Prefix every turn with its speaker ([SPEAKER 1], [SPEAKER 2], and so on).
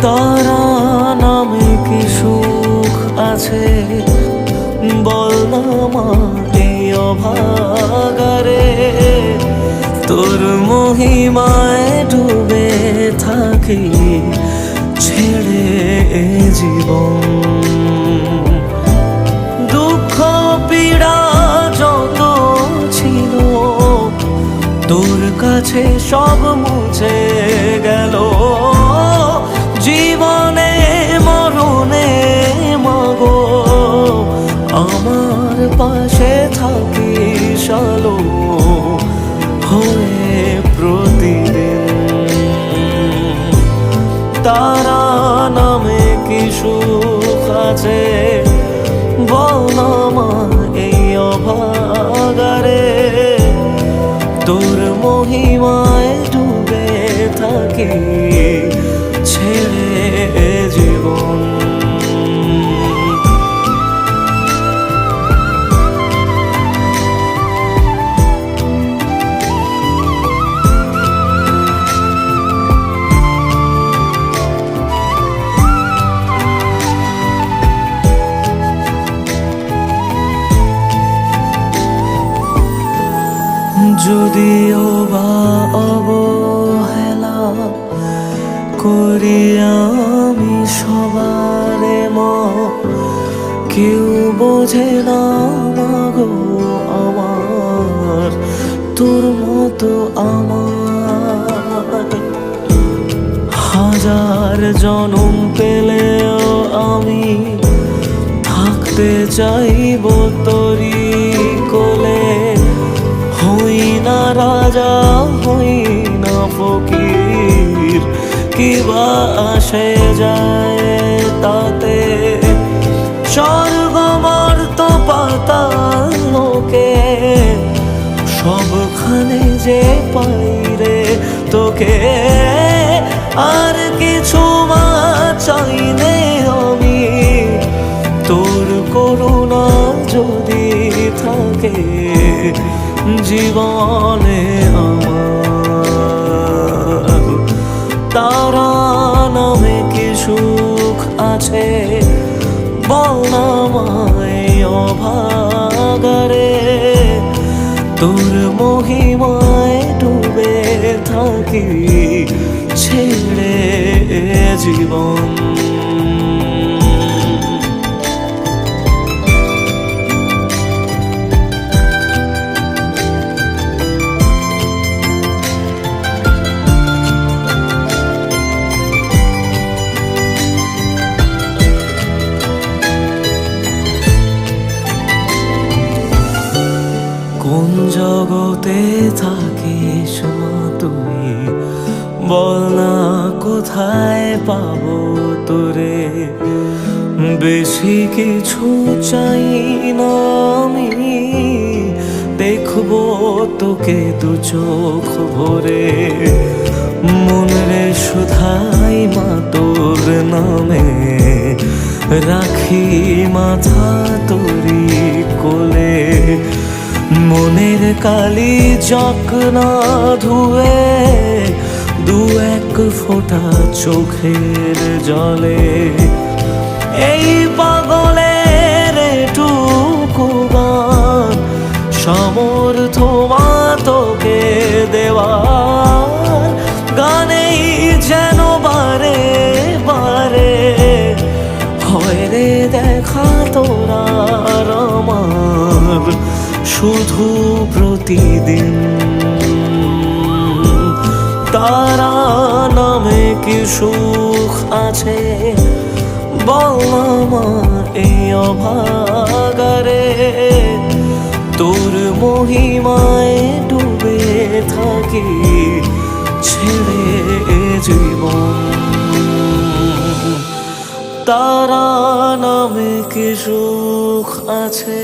[SPEAKER 1] তারা নামে কি সুখ আছে বল না মা এই অভাগারে। তোর মহিমায় ডুবে থাকি ছেড়ে এ জীবন। দুঃখ পীড়া যত ছিল তোর কাছে সব মুছে গেল। জীবনে মরণে মাগো আমার পাশে থাকিস আলো হয়ে প্রতিদিন। তারা নামে কি সুখ আছে বল না মা এই অভাগারে। তোর মহিমায় ডুবে থাকি ছেড়ে জীবন। যদিও বা অবহেলা করি আমি সবারে মা, কেউ বোঝে না মাগো আমার তোর মতো আমার। হাজার জনম পেলেও আমি থাকতে চাইব তোরি কোলে। হই না রাজা হই না ফকির, কিবা আসে যায় তাতে। স্বর্গ মর্ত পাতাল লোকে সবখানে যে পাই রে তোকে। আর কিছু মা চাইনে আমি তোর করুণা যদি থাকে জীবনে আমার। তারা নামে কি সুখ আছে বল না মায় অভাগারে। তোর মহিমায় ডুবে থাকি ছেড়ে জীবন। কোন জগতে থাকিস মা তুই বল না কোথায় পাবো তোরে। বেশি কিছু চাই না আমি, দেখবো তোকে দু চোখ ভরে। মনরে শুধাই মা তোর নামে, রাখি মাথা তোরি কোলে। মনের কালি চক না ধুয়ে দু এক ফোঁটা চোখের জলে। এই পাগলের টুকু গান সমর্থ মা তোকে দেওয়ার। গানেই যেন বারে বারে হয় রে দেখা তোরা আমার শুধু প্রতিদিন। তারা নামে কি সুখ আছে বল না মা এই অভাগারে। তোর মহিমায় ডুবে থাকি ছেড়ে জীবন। তারা নামে কি সুখ আছে।